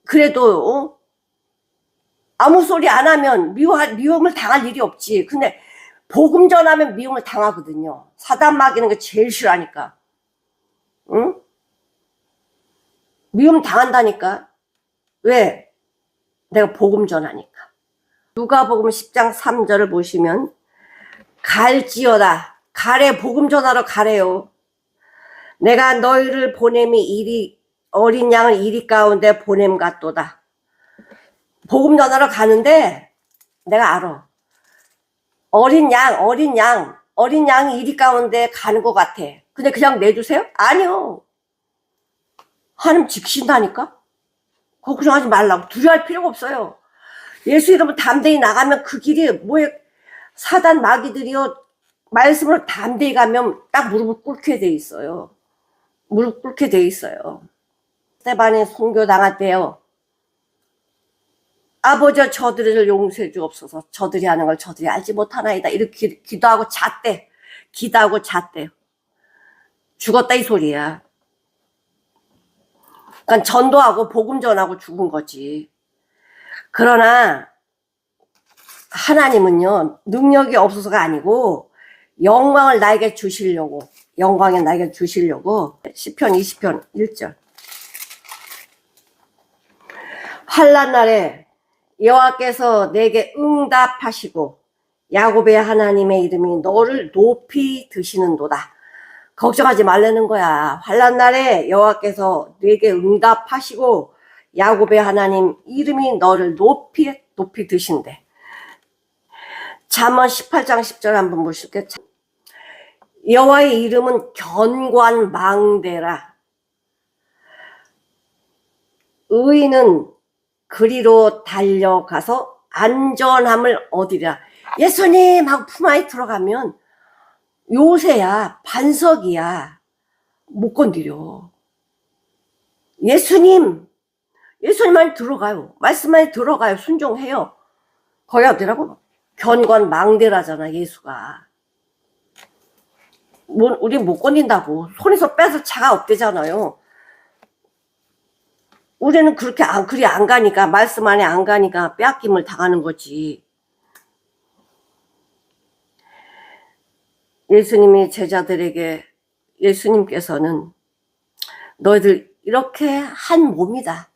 그래도 아무 소리 안 하면 미움을 당할 일이 없지. 근데 복음 전하면 미움을 당하거든요. 사단 마귀는 게 제일 싫어하니까. 응? 미움 당한다니까. 왜? 내가 복음 전하니까. 누가복음 10장 3절을 보시면 갈지어다. 가래, 복음 전하러 가래요. 내가 너희를 보냄이 어린 양을 이리 가운데 보냄 같도다. 복음 전하러 가는데 내가 알아. 어린 양이 이리 가운데 가는 것 같아. 근데 그냥 내두세요? 아니요. 하나님 지키신다니까? 걱정하지 말라고. 두려워할 필요가 없어요. 예수 이름으로 담대히 나가면 그 길이 뭐에 사단 마귀들이요 말씀으로 담대히 가면 딱 무릎을 꿇게 돼 있어요. 무릎 꿇게 돼 있어요. 스데반이 선교 당할 때요. 아버지여 저들을 용서해 주옵소서. 저들이 하는 걸 저들이 알지 못하나이다. 이렇게 기도하고 잤대. 기도하고 잤대요. 죽었다 이 소리야. 그러니까 전도하고 복음 전하고 죽은 거지. 그러나 하나님은요 능력이 없어서가 아니고 영광을 나에게 주시려고 시편 20편 1절 환난 날에 여호와께서 내게 응답하시고 야곱의 하나님의 이름이 너를 높이 드시는도다. 걱정하지 말라는 거야. 환난 날에 여호와께서 내게 응답하시고 야곱의 하나님 이름이 너를 높이 드신대. 잠언 18장 10절 한번 보실게요. 여호와의 이름은 견고한 망대라. 의인은 그리로 달려가서 안전함을 얻으리라. 예수님 하고 품 안에 들어가면 요새야 반석이야. 못 건드려. 예수님 안에 들어가요. 말씀 안에 들어가요. 순종해요. 거기 어디라고? 견고한 망대라잖아 예수가. 우리 못 건든다고. 손에서 빼서 차가 없대잖아요. 우리는 그리 안 가니까, 말씀 안에 안 가니까 빼앗김을 당하는 거지. 예수님이 제자들에게, 예수님께서는 너희들 이렇게 한 몸이다.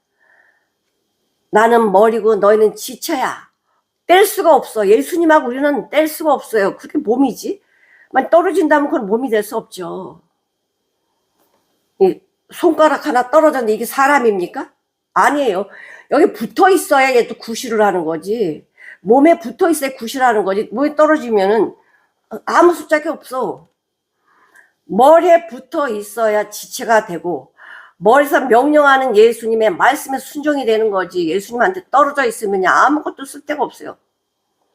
나는 머리고 너희는 지체야. 뗄 수가 없어. 예수님하고 우리는 뗄 수가 없어요. 그게 몸이지. 만 떨어진다면 그건 몸이 될 수 없죠. 이 손가락 하나 떨어졌는데 이게 사람입니까? 아니에요. 여기 붙어 있어야 얘도 구실을 하는 거지. 몸에 붙어 있어야 구실을 하는 거지. 몸에 떨어지면은 아무 숫자가 없어. 머리에 붙어 있어야 지체가 되고, 머리에서 명령하는 예수님의 말씀에 순종이 되는 거지. 예수님한테 떨어져 있으면 아무것도 쓸 데가 없어요.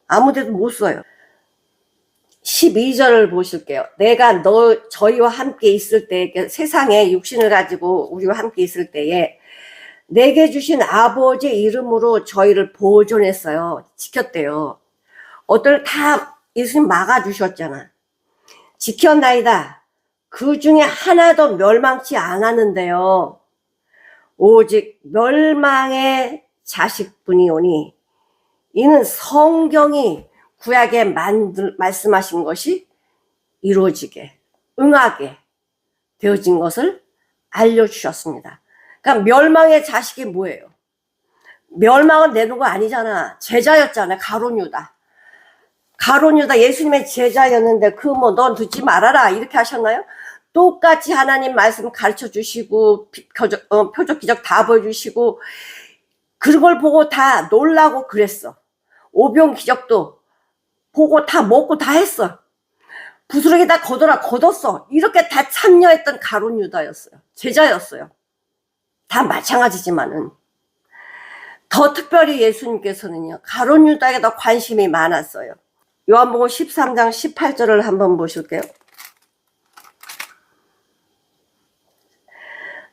아무 데도 못 써요. 12절을 보실게요. 내가 저희와 함께 있을 때, 세상에 육신을 가지고 우리와 함께 있을 때에 내게 주신 아버지의 이름으로 저희를 보존했어요. 지켰대요. 어떨 다 예수님 막아주셨잖아. 지켰나이다. 그 중에 하나도 멸망치 않았는데요. 오직 멸망의 자식뿐이오니 이는 성경이 구약에 말씀하신 것이 이루어지게, 응하게 되어진 것을 알려주셨습니다. 그러니까 멸망의 자식이 뭐예요? 멸망을 내는 거 아니잖아. 제자였잖아. 가룟 유다 예수님의 제자였는데 넌 듣지 말아라 이렇게 하셨나요? 똑같이 하나님 말씀 가르쳐 주시고 표적 기적 다 보여주시고 그걸 보고 다 놀라고 그랬어. 오병 기적도 보고 다 먹고 다 했어. 부스러기 다 걷었어. 이렇게 다 참여했던 가룟 유다였어요. 제자였어요. 다 마찬가지지만은 더 특별히 예수님께서는요 가룟 유다에게 더 관심이 많았어요. 요한복음 13장 18절을 한번 보실게요.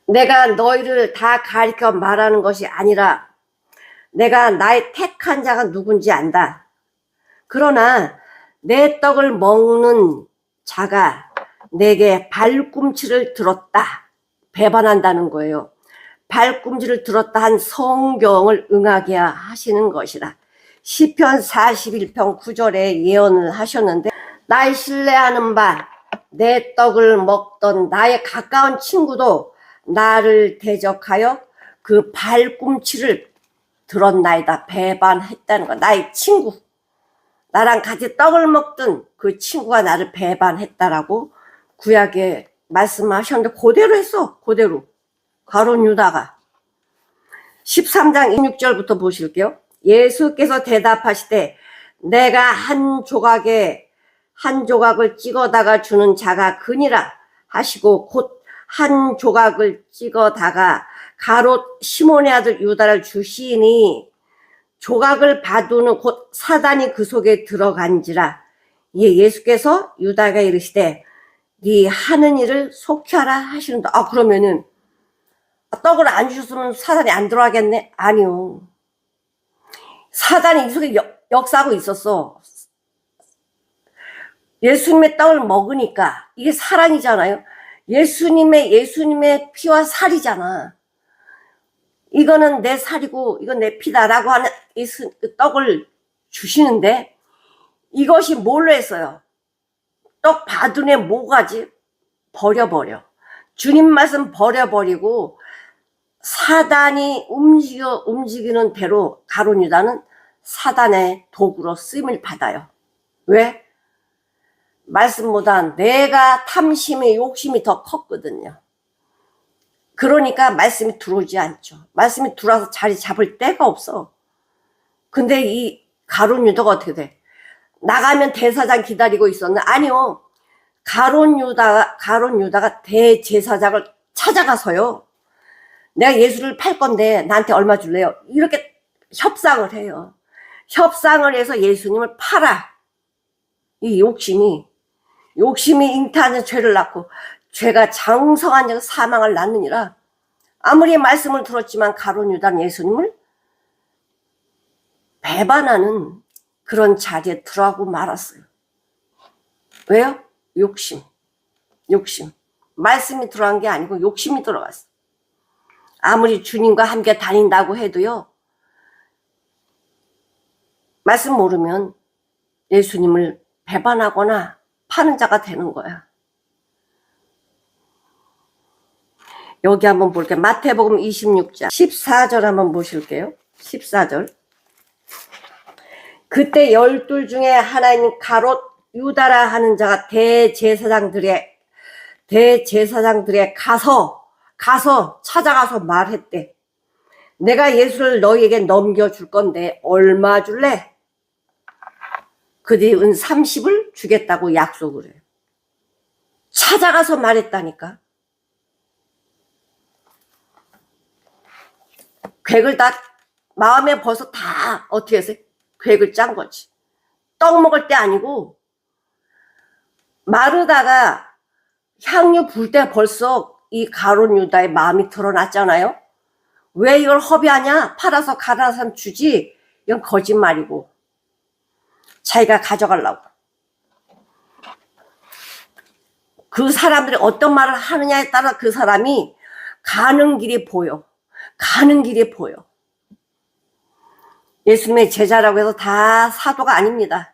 내가 너희를 다 가리켜 말하는 것이 아니라 내가 나의 택한 자가 누군지 안다. 그러나 내 떡을 먹는 자가 내게 발꿈치를 들었다. 배반한다는 거예요. 발꿈치를 들었다 한 성경을 응하게 하시는 것이라. 시편 41편 9절에 예언을 하셨는데, 나의 신뢰하는 바 내 떡을 먹던 나의 가까운 친구도 나를 대적하여 그 발꿈치를 들었나이다. 배반했다는 거. 나의 친구, 나랑 같이 떡을 먹던 그 친구가 나를 배반했다라고 구약에 말씀하셨는데, 그대로 했어. 그대로. 가룟 유다가. 13장 26절부터 보실게요. 예수께서 대답하시되 내가 한 조각을 찍어다가 주는 자가 그니라 하시고, 곧 한 조각을 찍어다가 가롯 시몬의 아들 유다를 주시니 조각을 받우는 곧 사단이 그 속에 들어간지라. 이에 예수께서 유다가 이르시되 네 하는 일을 속히하라 하시는다. 그러면은 떡을 안 주셨으면 사단이 안 들어가겠네? 아니요. 사단이 이 속에 역사하고 있었어. 예수님의 떡을 먹으니까 이게 사랑이잖아요. 예수님의 피와 살이잖아. 이거는 내 살이고 이건 내 피다라고 하는 그 떡을 주시는데, 이것이 뭘로 했어요? 떡 바두네 모가지 버려버려. 주님 말씀 버려버리고 사단이 움직이는 대로 가룟 유다는 사단의 도구로 쓰임을 받아요. 왜? 말씀보다 내가 탐심의 욕심이 더 컸거든요. 그러니까 말씀이 들어오지 않죠. 말씀이 들어와서 자리 잡을 데가 없어. 근데 이 가룟 유다가 어떻게 돼? 나가면 대사장 기다리고 있었나? 아니요. 가룟 유다가 대제사장을 찾아가서요, 내가 예수를 팔 건데 나한테 얼마 줄래요? 이렇게 협상을 해요. 협상을 해서 예수님을 팔아. 이 욕심이 잉태하는 죄를 낳고, 죄가 장성한 자가 사망을 낳느니라. 아무리 말씀을 들었지만 가룟 유다는 예수님을 배반하는 그런 자리에 들어가고 말았어요. 왜요? 욕심. 말씀이 들어간 게 아니고 욕심이 들어갔어. 아무리 주님과 함께 다닌다고 해도요, 말씀 모르면 예수님을 배반하거나 파는 자가 되는 거야. 여기 한번 볼게요. 마태복음 26장 14절 한번 보실게요. 14절. 그때 12 중에 하나인 가롯 유다라 하는 자가 대제사장들의 가서 찾아가서 말했대. 내가 예수를 너희에게 넘겨줄 건데 얼마 줄래? 그들이 은 30을 주겠다고 약속을 해요. 찾아가서 말했다니까. 계획을 다 마음에 벌써 다 어떻게 해서 계획을 짠 거지. 떡 먹을 때 아니고 마르다가 향유 불 때 벌써 이 가룟 유다의 마음이 드러났잖아요. 왜 이걸 허비하냐? 팔아서 가난한 사람 주지. 이건 거짓말이고 자기가 가져가려고. 그 사람들이 어떤 말을 하느냐에 따라 그 사람이 가는 길이 보여. 예수님의 제자라고 해서 다 사도가 아닙니다.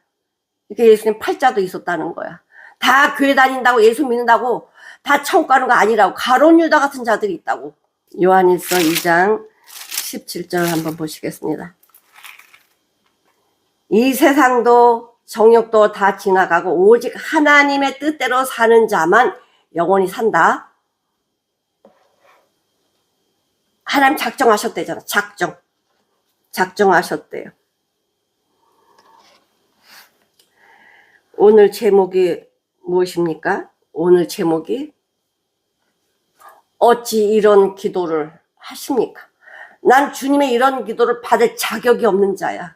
이렇게 예수님 팔자도 있었다는 거야. 다 교회 다닌다고 예수 믿는다고 다 천국 가는 거 아니라고. 가룟 유다 같은 자들이 있다고. 요한일서 2장 17절 한번 보시겠습니다. 이 세상도 정욕도 다 지나가고 오직 하나님의 뜻대로 사는 자만 영원히 산다. 하나님 작정하셨대잖아. 작정하셨대요. 오늘 제목이 무엇입니까? 오늘 제목이 어찌 이런 기도를 하십니까? 난 주님의 이런 기도를 받을 자격이 없는 자야.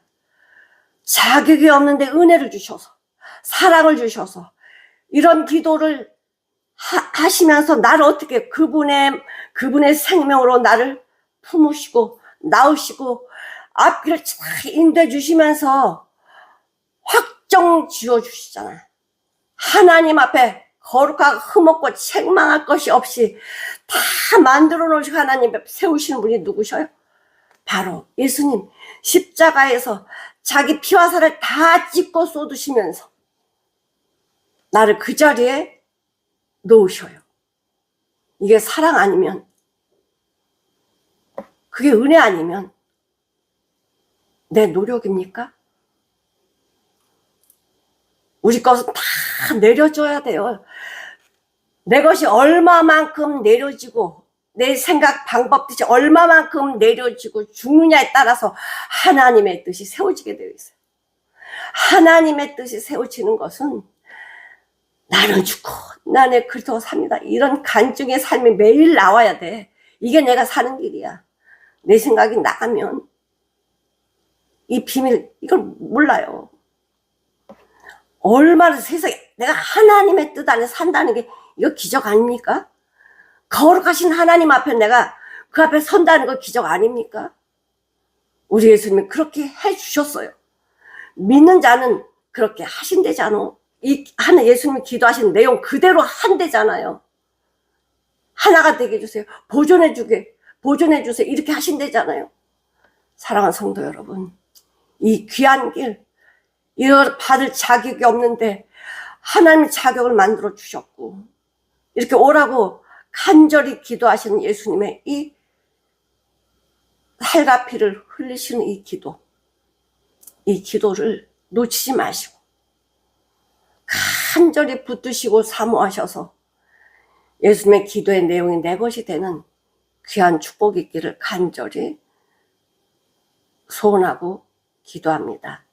자격이 없는데 은혜를 주셔서, 사랑을 주셔서 이런 기도를 하시면서 나를 어떻게 그분의 생명으로 나를 품으시고 낳으시고 앞길을 잘 인도해 주시면서 확정 지어 주시잖아. 하나님 앞에 거룩하고 흠없고 책망할 것이 없이 다 만들어 놓으시고 하나님 앞에 세우시는 분이 누구셔요? 바로 예수님. 십자가에서 자기 피와 살을 다 찢고 쏟으시면서 나를 그 자리에 놓으셔요. 이게 사랑 아니면, 그게 은혜 아니면 내 노력입니까? 우리 것은 다 내려줘야 돼요. 내 것이 얼마만큼 내려지고 내 생각 방법 뜻이 얼마만큼 내려지고 죽느냐에 따라서 하나님의 뜻이 세워지게 되어 있어요. 하나님의 뜻이 세워지는 것은 나는 죽고 나는 그리스도가 삽니다. 이런 간증의 삶이 매일 나와야 돼. 이게 내가 사는 길이야. 내 생각이 나가면 이 비밀, 이걸 몰라요. 얼마나 세상에 내가 하나님의 뜻 안에 산다는 게 이거 기적 아닙니까? 거룩하신 하나님 앞에 내가 그 앞에 선다는 거 기적 아닙니까? 우리 예수님이 그렇게 해주셨어요. 믿는 자는 그렇게 하신대잖아. 이 하나 예수님이 기도하신 내용 그대로 한대잖아요. 하나가 되게 해주세요. 보존해주세요. 이렇게 하신대잖아요. 사랑하는 성도 여러분, 이 귀한 길, 이걸 받을 자격이 없는데 하나님이 자격을 만들어 주셨고, 이렇게 오라고 간절히 기도하시는 예수님의 이 살과 피를 흘리시는 이 기도를 놓치지 마시고 간절히 붙드시고 사모하셔서 예수님의 기도의 내용이 내 것이 되는 귀한 축복이 있기를 간절히 소원하고 기도합니다.